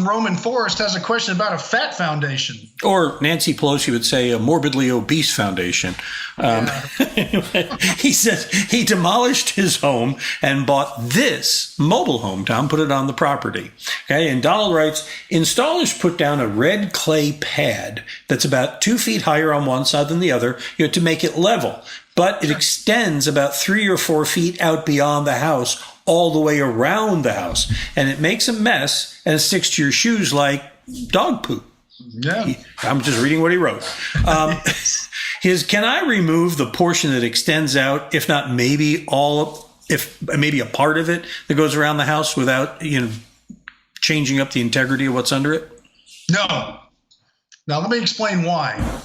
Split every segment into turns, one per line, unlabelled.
from Roman Forest has a question about a fat foundation.
Or Nancy Pelosi would say a morbidly obese foundation. He says he demolished his home and bought this mobile home, Tom, put it on the property. Okay, and Donald writes, installers put down a red clay pad that's about 2 feet higher on one side than the other, to make it level. But it extends about 3 or 4 feet out beyond the house, all the way around the house. And it makes a mess and it sticks to your shoes like dog poop.
Yeah.
I'm just reading what he wrote. Can I remove the portion that extends out, if not maybe maybe a part of it that goes around the house without, changing up the integrity of what's under it?
No. Now, let me explain why.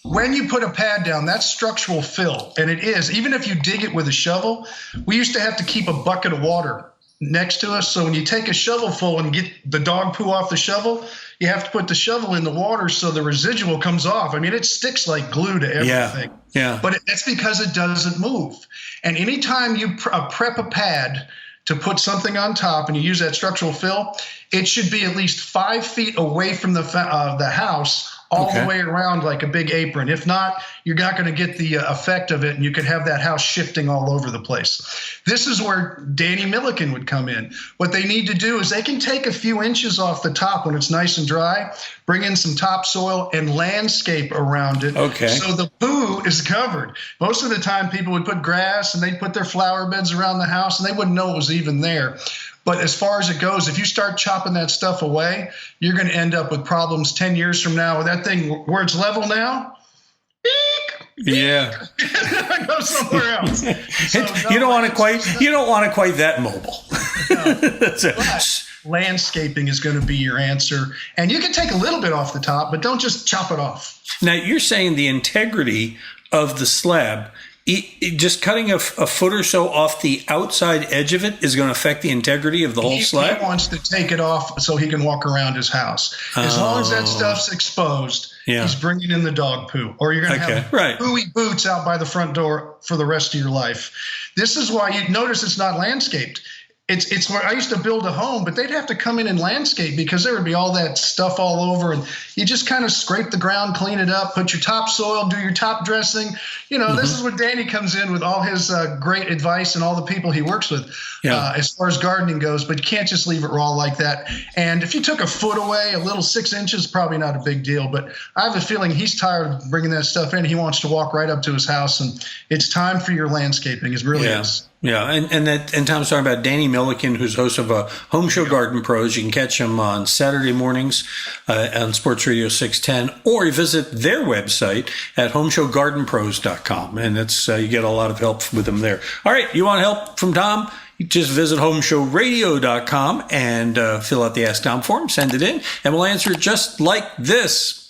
When you put a pad down, that's structural fill, and it is. Even if you dig it with a shovel, we used to have to keep a bucket of water next to us. So when you take a shovelful and get the dog poo off the shovel, you have to put the shovel in the water so the residual comes off. I mean, it sticks like glue to everything.
Yeah.
But that's because it doesn't move. And anytime you prep a pad to put something on top and you use that structural fill, it should be at least 5 feet away from the house, all the way around like a big apron. If not, you're not going to get the effect of it, and you could have that house shifting all over the place. This is where Danny Milliken would come in. What they need to do is they can take a few inches off the top when it's nice and dry, bring in some topsoil and landscape around it.
Okay.
So the poo is covered. Most of the time people would put grass and they'd put their flower beds around the house and they wouldn't know it was even there. But as far as it goes, if you start chopping that stuff away, you're going to end up with problems 10 years from now with that thing where it's level now.
Yeah.
Go somewhere else. So,
you don't want it quite that mobile.
But landscaping is going to be your answer. And you can take a little bit off the top, but don't just chop it off.
Now, you're saying the integrity of the slab, just cutting a foot or so off the outside edge of it is going to affect the integrity of the whole slab?
He wants to take it off so he can walk around his house. As long as that stuff's exposed, he's bringing in the dog poo. Or you're going to have pooey boots out by the front door for the rest of your life. This is why you notice it's not landscaped. It's where I used to build a home, but they'd have to come in and landscape because there would be all that stuff all over, and you just kind of scrape the ground, clean it up, put your topsoil, do your top dressing. This is where Danny comes in with all his great advice and all the people he works with as far as gardening goes, but you can't just leave it raw like that. And if you took a foot away, a little 6 inches, probably not a big deal, but I have a feeling he's tired of bringing that stuff in. He wants to walk right up to his house, and it's time for your landscaping. It really is.
Yeah, and Tom's talking about Danny Milliken, who's host of Home Show Garden Pros. You can catch him on Saturday mornings on Sports Radio 610, or you visit their website at HomeShowGardenPros.com, and it's you get a lot of help with them there. All right, you want help from Tom? You just visit HomeShowRadio.com and fill out the Ask Tom form, send it in, and we'll answer it just like this.